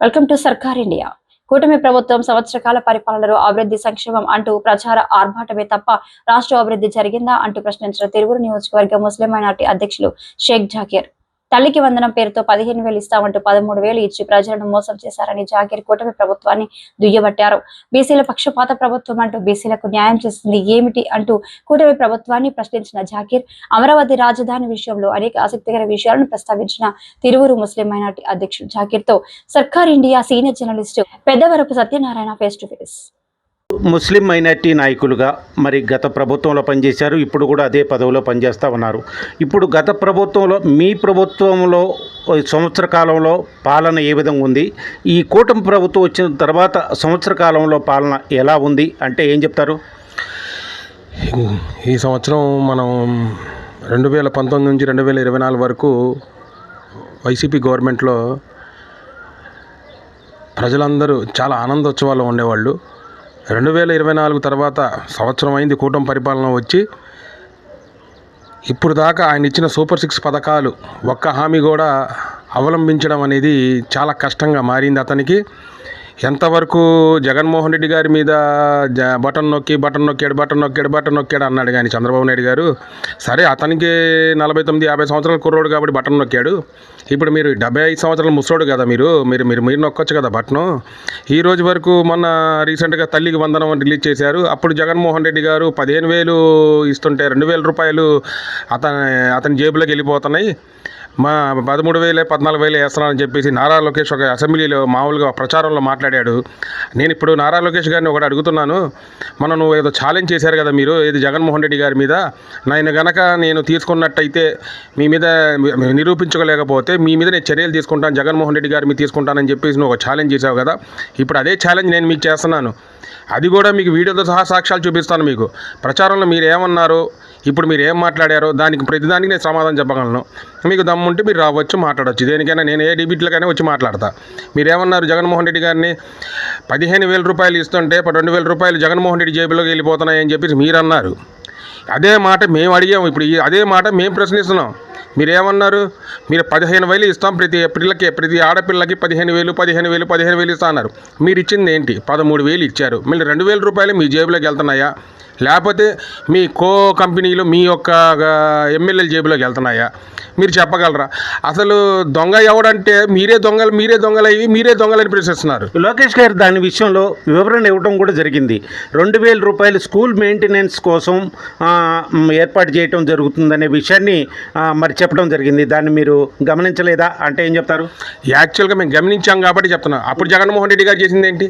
Welcome to సర్కార్ India. కూటమి ప్రభుత్వం సంవత్సరకాల పరిపాలనలో అభివృద్ధి సంక్షేమం అంటూ ప్రచార ఆర్భాటమే తప్ప రాష్ట్ర అభివృద్ధి జరిగిందా అంటూ ప్రశ్నించిన తిరువురు నియోజకవర్గ ముస్లిం మైనార్టీ అధ్యక్షులు షేక్ జాకీర్. తల్లికి వందనం పేరుతో 15,000 ఇస్తామంటూ 13,000 ఇచ్చి ప్రజలను మోసం చేశారని జాకీర్ కూటమి ప్రభుత్వాన్ని దుయ్యబట్టారు. బీసీల పక్షపాత ప్రభుత్వం అంటూ బీసీలకు న్యాయం చేస్తుంది ఏమిటి అంటూ కూటమి ప్రభుత్వాన్ని ప్రశ్నించిన జాకీర్ అమరావతి రాజధాని విషయంలో అనేక ఆసక్తికర విషయాలను ప్రస్తావించిన తిరువురు ముస్లిం మైనార్టీ అధ్యక్షుడు జాకీర్ తో సర్కార్ India senior journalist Peddavarapu Satyanarayana face to face. Muslim minority నాయకులుగా మరి గత ప్రభుత్వంలో పనిచేశారు, ఇప్పుడు కూడా అదే పదవిలో పనిచేస్తూ ఉన్నారు. ఇప్పుడు గత ప్రభుత్వంలో మీ ప్రభుత్వంలో సంవత్సర కాలంలో పాలన ఏ విధంగా ఉంది, ఈ కూటమి ప్రభుత్వం వచ్చిన తర్వాత సంవత్సర కాలంలో పాలన ఎలా ఉంది అంటే ఏం చెప్తారు? ఈ సంవత్సరం మనం 2019 నుంచి 2024 వరకు వైసీపీ గవర్నమెంట్లో ప్రజలందరూ చాలా ఆనందోత్సవాల్లో ఉండేవాళ్ళు. 2024 తర్వాత సంవత్సరం అయింది కూటమి పరిపాలన వచ్చి. ఇప్పుడు దాకా ఆయన ఇచ్చిన సూపర్ 6 పథకాలు ఒక్క హామీ కూడా అవలంబించడం అనేది చాలా కష్టంగా మారింది అతనికి. ఎంతవరకు జగన్మోహన్ రెడ్డి గారి మీద బటన్ నొక్కాడు అన్నాడు కానీ చంద్రబాబు నాయుడు గారు సరే అతనికి 49-50 సంవత్సరాల కుర్రోడు కాబట్టి బటన్ నొక్కాడు. ఇప్పుడు మీరు 75 సంవత్సరాల ముసలోడు కదా, మీరు నొక్కొచ్చు కదా బటను. ఈ రోజు వరకు మొన్న రీసెంట్గా తల్లికి వందనం రిలీజ్ చేశారు. అప్పుడు జగన్మోహన్ రెడ్డి గారు 15,000 ఇస్తుంటే 2,000 రూపాయలు అతని జేబులోకి వెళ్ళిపోతున్నాయి. మా 13,000 14,000 వేస్తున్నానని చెప్పేసి నారా లోకేష్ ఒక అసెంబ్లీలో మామూలుగా ప్రచారంలో మాట్లాడాడు. నేను ఇప్పుడు నారా లోకేష్ గారిని ఒకటి అడుగుతున్నాను, నువ్వు ఏదో ఛాలెంజ్ చేశారు కదా మీరు ఏది జగన్మోహన్ రెడ్డి గారి మీద, నేను తీసుకున్నట్టయితే మీ మీద నిరూపించుకోలేకపోతే మీ మీద నేను చర్యలు తీసుకుంటాను, జగన్మోహన్ రెడ్డి గారి మీద తీసుకుంటానని చెప్పేసి నువ్వు ఒక ఛాలెంజ్ చేసావు కదా. ఇప్పుడు అదే ఛాలెంజ్ నేను మీకు చేస్తున్నాను. అది కూడా మీకు వీడియోతో సహా సాక్ష్యాలు చూపిస్తాను. మీకు ప్రచారంలో మీరు ఏమన్నారో, ఇప్పుడు మీరు ఏం మాట్లాడారో ప్రతిదానికి నేను సమాధానం చెప్పగలను. మీకు దమ్ముంటే మీరు రావచ్చు, మాట్లాడవచ్చు. దేనికైనా నేను ఏ డిబేట్లకైనా వచ్చి మాట్లాడతా. మీరేమన్నారు జగన్మోహన్ రెడ్డి గారిని 15,000 రూపాయలు ఇస్తుంటే 2,000 రూపాయలు జగన్మోహన్ రెడ్డి జేబులోకి వెళ్ళిపోతున్నాయని చెప్పేసి మీరు అన్నారు. అదే మాట మేము అడిగాము, ఇప్పుడు అదే మాట మేము ప్రశ్నిస్తున్నాం. మీరేమన్నారు? మీరు 15,000 ఇస్తాం, ప్రతి ఆడపిల్లకి 15,000 ఇస్తా అన్నారు. మీరు ఇచ్చింది ఏంటి? 13,000 ఇచ్చారు. మళ్ళీ 2,000 రూపాయలు మీ జేబులోకి వెళ్తున్నాయా, లేకపోతే మీ కంపెనీలో మీ యొక్క ఎమ్మెల్యేల జేబులోకి వెళ్తున్నాయా? మీరు చెప్పగలరా? అసలు దొంగ ఎవడంటే మీరే దొంగలని ప్రశ్నిస్తున్నారు. లోకేష్ గారు దాని విషయంలో వివరణ ఇవ్వడం కూడా జరిగింది. 2,000 రూపాయలు స్కూల్ మెయింటెనెన్స్ కోసం ఏర్పాటు చేయడం జరుగుతుందనే విషయాన్ని మరి చెప్పడం జరిగింది. దాన్ని మీరు గమనించలేదా అంటే ఏం చెప్తారు? యాక్చువల్గా మేము గమనించాం కాబట్టి చెప్తున్నాం. అప్పుడు జగన్మోహన్ రెడ్డి గారు చేసింది ఏంటి?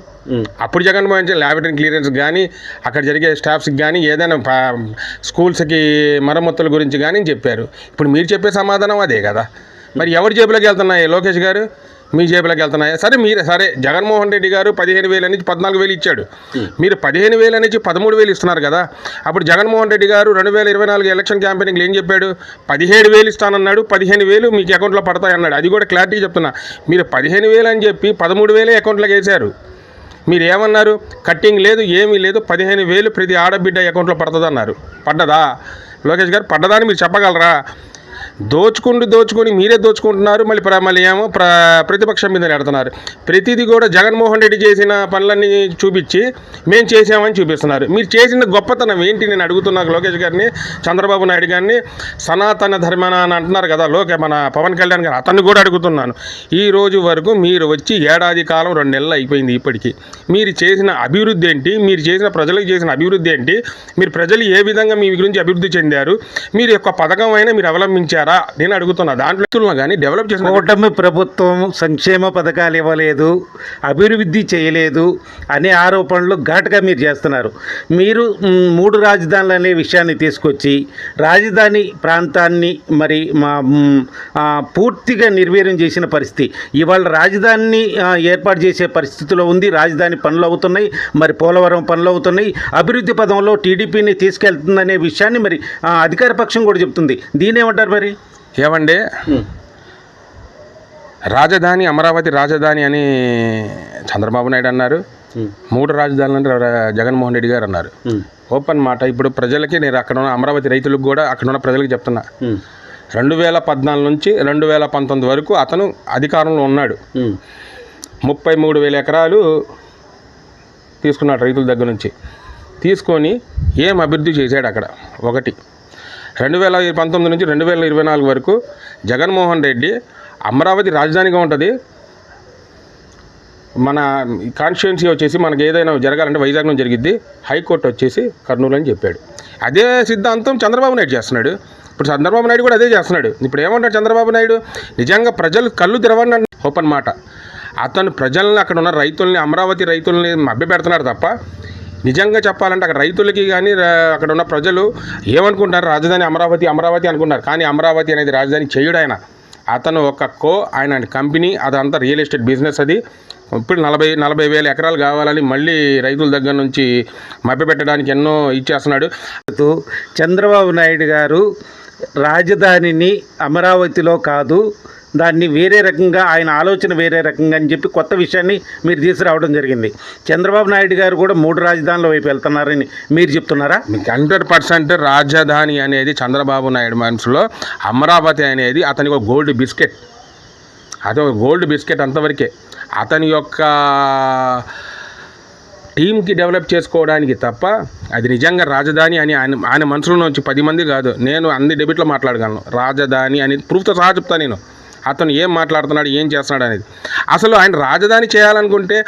అప్పుడు జగన్మోహన్ రెడ్డి ల్యాబొరేటరీ క్లియరెన్స్ కానీ, అక్కడ జరిగే స్టాఫ్స్కి కానీ, ఏదైనా స్కూల్స్కి మరమ్మతుల గురించి కానీ చెప్పారు. ఇప్పుడు మీరు చెప్పే సమాధానం అదే కదా. మరి ఎవరి జేబులోకి వెళ్తున్నాయి? లోకేష్ గారు మీ జేబులోకి వెళ్తున్నాయా? సరే జగన్మోహన్ రెడ్డి గారు 15,000 నుంచి 14,000 ఇచ్చాడు. మీరు 15,000 నుంచి 13,000 ఇస్తున్నారు కదా. అప్పుడు జగన్మోహన్ రెడ్డి గారు 2024 ఎలక్షన్ క్యాంపెయినింగ్లో ఏం చెప్పాడు? 17,000 ఇస్తానన్నాడు, 15,000 మీకు అకౌంట్లో పడతాయన్నాడు. అది కూడా క్లారిటీ చెప్తున్నా. మీరు 15,000 అని చెప్పి 13,000 అకౌంట్లోకి వేశారు. మీరు ఏమన్నారు? కట్టింగ్ లేదు, ఏమీ లేదు, 15,000 ప్రతి ఆడబిడ్డ అకౌంట్లో పడుతుంది అన్నారు. పడ్డదా? లోకేష్ గారు పడ్డదా అని మీరు చెప్పగలరా? దోచుకొని మీరే దోచుకుంటున్నారు. మళ్ళీ ఏమో ప్రతిపక్షం మీద పెడుతున్నారు. ప్రతిదీ కూడా జగన్మోహన్ రెడ్డి చేసిన పనులన్నీ చూపించి మేము చేసామని చూపిస్తున్నారు. మీరు చేసిన గొప్పతనం ఏంటి నేను అడుగుతున్నా లోకేష్ గారిని, చంద్రబాబు నాయుడు గారిని. సనాతన ధర్మన అని అంటున్నారు కదా మన పవన్ కళ్యాణ్ గారు, అతన్ని కూడా అడుగుతున్నాను. ఈ రోజు వరకు మీరు వచ్చి ఏడాది కాలం 2 నెలలు అయిపోయింది. ఇప్పటికీ మీరు చేసిన అభివృద్ధి ఏంటి? మీరు చేసిన ప్రజలకు చేసిన అభివృద్ధి ఏంటి? మీరు ప్రజలు ఏ విధంగా మీ గురించి అభివృద్ధి చెందారు? మీరు యొక్క పథకం అయినా మీరు అవలంబించారు నేను అడుగుతున్నా. దాంట్లో కానీ డెవలప్ చేసిన కూటమి ప్రభుత్వం సంక్షేమ పథకాలు ఇవ్వలేదు, అభివృద్ధి చేయలేదు అనే ఆరోపణలు ఘాటుగా మీరు చేస్తున్నారు. మీరు 3 రాజధానులు అనే విషయాన్ని తీసుకొచ్చి రాజధాని ప్రాంతాన్ని మరి పూర్తిగా నిర్వీర్యం చేసిన పరిస్థితి. ఇవాళ రాజధానిని ఏర్పాటు చేసే పరిస్థితిలో ఉంది. రాజధాని పనులు అవుతున్నాయి, మరి పోలవరం పనులు అవుతున్నాయి. అభివృద్ధి పదంలో టీడీపీని తీసుకెళ్తుందనే విషయాన్ని మరి అధికార పక్షం కూడా చెప్తుంది. దీనేమంటారు మరి? ఏమండి, రాజధాని అమరావతి రాజధాని అని చంద్రబాబు నాయుడు అన్నారు. 3 రాజధానులు అంటే జగన్మోహన్ రెడ్డి గారు అన్నారు. ఓపెన్ మాట. ఇప్పుడు ప్రజలకి నేను అక్కడ ఉన్న అమరావతి రైతులకు కూడా అక్కడ ఉన్న ప్రజలకు చెప్తున్నా, 2014 నుంచి 2019 వరకు అతను అధికారంలో ఉన్నాడు. 33,000 ఎకరాలు తీసుకున్నాడు రైతుల దగ్గర నుంచి. తీసుకొని ఏం అభివృద్ధి చేశాడు అక్కడ? ఒకటి, 2019 నుంచి 2024 వరకు జగన్మోహన్ రెడ్డి అమరావతి రాజధానిగా ఉంటుంది, మన కాన్స్టిట్యున్సీ వచ్చేసి మనకి ఏదైనా జరగాలంటే వైజాగ్ నుంచి జరిగిద్ది, హైకోర్టు వచ్చేసి కర్నూలు అని చెప్పాడు. అదే సిద్ధాంతం చంద్రబాబు నాయుడు చేస్తున్నాడు. ఇప్పుడు చంద్రబాబు నాయుడు కూడా అదే చేస్తున్నాడు. ఇప్పుడు ఏమంటాడు చంద్రబాబు నాయుడు? నిజంగా ప్రజలు కళ్ళు తెరవండి ఓపెన్ మాట. అతను ప్రజల్ని, అక్కడ ఉన్న రైతుల్ని, అమరావతి రైతుల్ని మభ్యపెడుతున్నాడు తప్ప, నిజంగా చెప్పాలంటే అక్కడ రైతులకి కానీ అక్కడ ఉన్న ప్రజలు ఏమనుకుంటారు? రాజధాని అమరావతి అమరావతి అనుకుంటారు. కానీ అమరావతి అనేది రాజధాని చేయడు ఆయన. అతను ఆయన కంపెనీ, అదంతా రియల్ ఎస్టేట్ బిజినెస్. అది ఇప్పుడు 40,000 ఎకరాలు కావాలని మళ్ళీ రైతుల దగ్గర నుంచి మభ్యపెట్టడానికి ఎన్నో ఇచ్చేస్తున్నాడు. చంద్రబాబు నాయుడు గారు రాజధానిని అమరావతిలో కాదు, దాన్ని వేరే రకంగా, ఆయన ఆలోచన వేరే రకంగా అని చెప్పి కొత్త విషయాన్ని మీరు తీసుకురావడం జరిగింది. చంద్రబాబు నాయుడు గారు కూడా 3 రాజధానుల వైపు వెళ్తున్నారని మీరు చెప్తున్నారా? 100% రాజధాని అనేది చంద్రబాబు నాయుడు మనసులో, అమరావతి అనేది అతనికి ఒక గోల్డ్ బిస్కెట్. అది ఒక గోల్డ్ బిస్కెట్ అంతవరకే. అతని యొక్క టీంకి డెవలప్ చేసుకోవడానికి తప్ప అది నిజంగా రాజధాని అని ఆయన మనసులో నుంచి 10 మంది కాదు, నేను అన్ని డెబిట్లో మాట్లాడగలను. రాజధాని అని ప్రూఫ్తో సహా చెప్తాను నేను. అతను ఏం మాట్లాడుతున్నాడు, ఏం చేస్తున్నాడు అనేది. అసలు ఆయన రాజధాని చేయాలనుకుంటే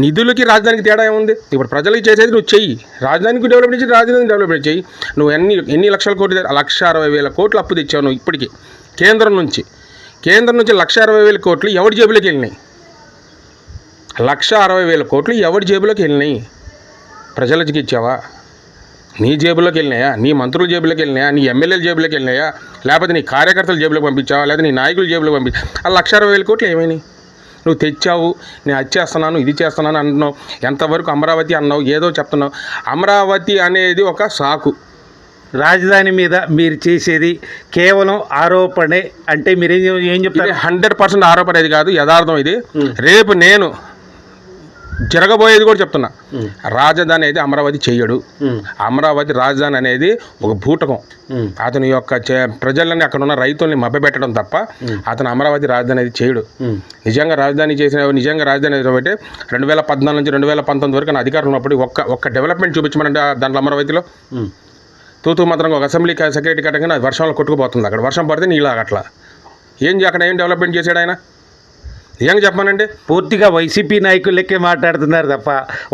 నిధులకి రాజధానికి తేడా ఏముంది? ఇప్పుడు ప్రజలకి చేసేది నువ్వు చెయ్యి, రాజధానికి డెవలప్ చేసి రాజధాని డెవలప్మెంట్ చెయ్యి. నువ్వు ఎన్ని లక్షల కోట్లు, 160,000 కోట్లు అప్పు తెచ్చావు నువ్వు ఇప్పటికీ కేంద్రం నుంచి 160,000 కోట్లు ఎవరి జేబులోకి వెళ్ళినాయి? 160,000 కోట్లు ఎవరి జేబులోకి వెళ్ళినాయి? ప్రజలకి ఇచ్చావా? నీ జేబులోకి వెళ్ళినాయా? నీ మంత్రుల జేబులోకి వెళ్ళినాయా? నీ ఎమ్మెల్యేల జేబులోకి వెళ్ళినాయా? లేకపోతే నీ కార్యకర్తల జేబులోకి పంపించావా? లేదా నీ నాయకుల జేబులోకి పంపించావా? ఆ 160,000 కోట్లు ఏమైనాయి? నువ్వు తెచ్చావు, నేను అది చేస్తున్నాను, ఇది చేస్తున్నాను అంటున్నావు. ఎంతవరకు అమరావతి అన్నావు, ఏదో చెప్తున్నావు. అమరావతి అనేది ఒక సాకు. రాజధాని మీద మీరు చేసేది కేవలం ఆరోపణే అంటే మీరు ఏం చెప్తారు? 100% ఆరోపణేది కాదు, యథార్థం ఇది. రేపు నేను జరగబోయేది కూడా చెప్తున్నా. రాజధాని అనేది అమరావతి చెయ్యడు. అమరావతి రాజధాని అనేది ఒక భూటకం. అతని యొక్క ప్రజలని, అక్కడ ఉన్న రైతుల్ని మభ్యపెట్టడం తప్ప అతను అమరావతి రాజధాని అనేది చేయడు. నిజంగా రాజధాని కాబట్టి 2014 నుంచి 2019 వరకు నా అధికారం ఉన్నప్పుడు ఒక్క డెవలప్మెంట్ చూపించమనంటే దాంట్లో అమరావతిలో తూతూ మాత్రంగా ఒక అసెంబ్లీ సెక్రటరీ కట్టగానే అది వర్షంలో కొట్టుకుపోతుంది. అక్కడ వర్షం పడితే నీళ్ళు అట్లా అక్కడ ఏం డెవలప్మెంట్ చేశాడు ఆయన? నిజంగా చెప్పానంటే పూర్తిగా వైసీపీ నాయకులకే మాట్లాడుతున్నారు తప్ప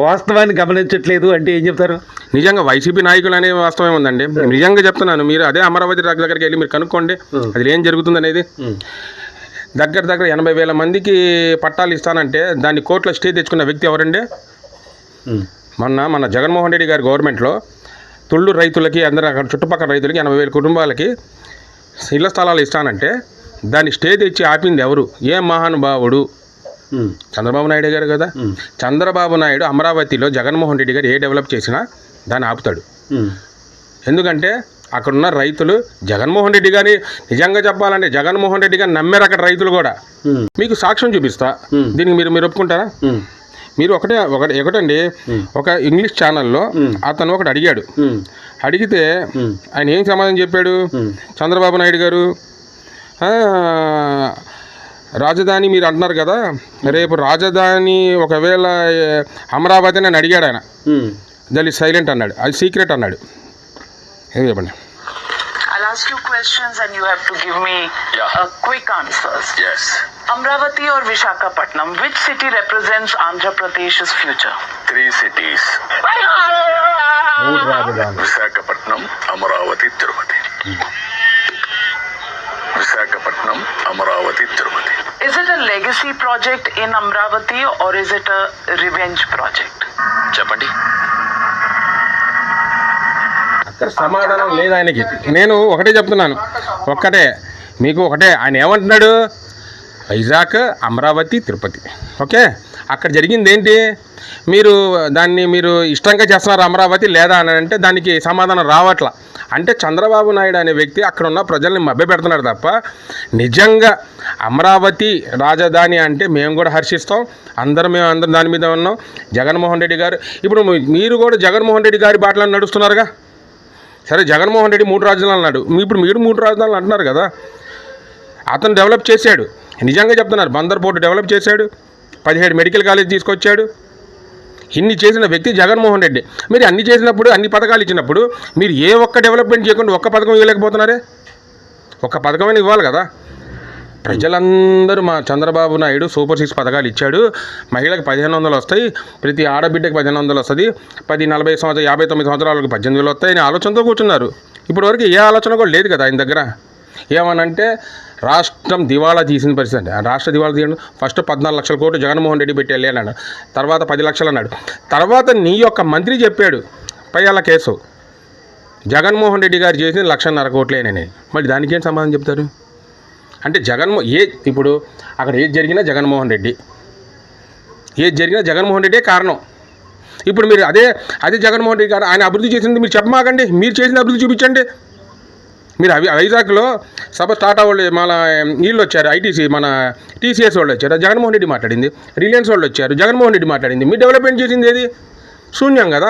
వాస్తవాన్ని గమనించట్లేదు అంటే ఏం చెప్తారు? నిజంగా వైసీపీ నాయకులు అనే వాస్తవం ఉందండి. నిజంగా చెప్తున్నాను, మీరు అదే అమరావతి దగ్గరికి వెళ్ళి మీరు కనుక్కోండి అది ఏం జరుగుతుంది అనేది. దగ్గర 80,000 మందికి పట్టాలు ఇస్తానంటే దాన్ని కోర్టులో స్టే తెచ్చుకున్న వ్యక్తి ఎవరండి? మన జగన్మోహన్ రెడ్డి గారి గవర్నమెంట్లో తుళ్ళు రైతులకి, అందరూ అక్కడ చుట్టుపక్కల రైతులకి 80,000 కుటుంబాలకి ఇళ్ల స్థలాలు ఇస్తానంటే దాన్ని స్టే తెచ్చి ఆపింది ఎవరు? ఏ మహానుభావుడు? చంద్రబాబు నాయుడు గారు కదా. చంద్రబాబు నాయుడు అమరావతిలో జగన్మోహన్ రెడ్డి గారు ఏ డెవలప్ చేసినా దాన్ని ఆపుతాడు. ఎందుకంటే అక్కడున్న రైతులు జగన్మోహన్ రెడ్డి గారిని, నిజంగా చెప్పాలంటే జగన్మోహన్ రెడ్డి గారిని నమ్మారు అక్కడ రైతులు కూడా. మీకు సాక్ష్యం చూపిస్తా, దీనికి మీరు ఒప్పుకుంటారా? మీరు ఒకటండి, ఒక ఇంగ్లీష్ ఛానల్లో అతను ఒకటి అడిగాడు. అడిగితే ఆయన ఏం సమాధానం చెప్పాడు చంద్రబాబు నాయుడు గారు? రాజధాని మీరు అంటున్నారు కదా, రేపు రాజధాని ఒకవేళ అమరావతి అని అడిగాడు ఆయన. దాని సైలెంట్ అన్నాడు, అది సీక్రెట్ అన్నాడు. ఏం చెప్పండి? I'll ask you questions and you have to give me quick answers. Yes. Amravati or Visakhapatnam, which city represents Andhra Pradesh's future? 3 cities. Visakhapatnam, Amaravati, Tirupati. Visakhapatnam, Amaravati, Tirupati. Is it a legacy project in Amravati or is it a revenge project? Chapandi. అక్కడ సమాధానం లేదు ఆయనకి. నేను ఒకటే చెప్తున్నాను, మీకు ఒకటే. ఆయన ఏమంటున్నాడు? వైజాగ్, అమరావతి, తిరుపతి. ఓకే, అక్కడ జరిగింది ఏంటి? మీరు ఇష్టంగా చేస్తున్నారు అమరావతి లేదా అని అంటే దానికి సమాధానం రావట్లా. అంటే చంద్రబాబు నాయుడు అనే వ్యక్తి అక్కడ ఉన్న ప్రజల్ని మభ్యపెడుతున్నాడు తప్ప నిజంగా అమరావతి రాజధాని అంటే మేము కూడా హర్షిస్తాం, అందరం దాని మీద ఉన్నాం. జగన్మోహన్ రెడ్డి గారు, ఇప్పుడు మీరు కూడా జగన్మోహన్ రెడ్డి గారి బాటలను నడుస్తున్నారుగా. సరే, జగన్మోహన్ రెడ్డి 3 రాజధానులు అన్నాడు, ఇప్పుడు మీరు 3 రాజధానులు అంటున్నారు కదా. అతను డెవలప్ చేశాడు, నిజంగా చెప్తున్నారు. బందర్ పోర్టు డెవలప్ చేశాడు, 17 మెడికల్ కాలేజ్ తీసుకొచ్చాడు. ఇన్ని చేసిన వ్యక్తి జగన్మోహన్ రెడ్డి. మీరు అన్ని చేసినప్పుడు, అన్ని పథకాలు ఇచ్చినప్పుడు మీరు ఏ ఒక్క డెవలప్మెంట్ చేయకుండా ఒక్క పథకం ఇవ్వలేకపోతున్నారే? ఒక్క పథకమైనా ఇవ్వాలి కదా. ప్రజలందరూ మా చంద్రబాబు నాయుడు సూపర్ 6 పథకాలు ఇచ్చాడు. మహిళలకు 1500 వస్తాయి, ప్రతి ఆడబిడ్డకి 1500 వస్తుంది, 40 సంవత్సరాలు 59 సంవత్సరాలకు 18,000 వస్తాయి అని ఆలోచనతో కూర్చున్నారు. ఇప్పటివరకు ఏ ఆలోచన కూడా లేదు కదా ఆయన దగ్గర. ఏమనంటే రాష్ట్రం దివాళా తీసిన పరిస్థితి. రాష్ట్ర దివాళా తీయడం ఫస్ట్ 14 లక్షల కోట్లు జగన్మోహన్ రెడ్డి పెట్టి వెళ్ళి అన్నాడు, తర్వాత 10 లక్షలు అన్నాడు, తర్వాత నీ యొక్క మంత్రి చెప్పాడు పయ్యాల కేసు జగన్మోహన్ రెడ్డి గారు చేసిన 1,50,000 కోట్లేనని. మరి దానికి ఏం సమాధానం చెప్తారు? అంటే ఇప్పుడు అక్కడ ఏది జరిగినా జగన్మోహన్ రెడ్డి, ఏది జరిగినా జగన్మోహన్ రెడ్డే కారణం. ఇప్పుడు మీరు అదే జగన్మోహన్ రెడ్డి గారు ఆయన అభివృద్ధి చేసింది మీరు చెప్పమాకండి, మీరు చేసిన అభివృద్ధి చూపించండి. మీరు వైజాగ్లో సభ స్టార్ట్ అవ్వాలి, మన వీళ్ళు వచ్చారు, ఐటీసీ మన టీసీఎస్ వాళ్ళు వచ్చారు, జగన్మోహన్ రెడ్డి మాట్లాడింది. రిలయన్స్ వాళ్ళు వచ్చారు, జగన్మోహన్ రెడ్డి మాట్లాడింది. మీరు డెవలప్మెంట్ చేసింది ఏది? శూన్యం కదా.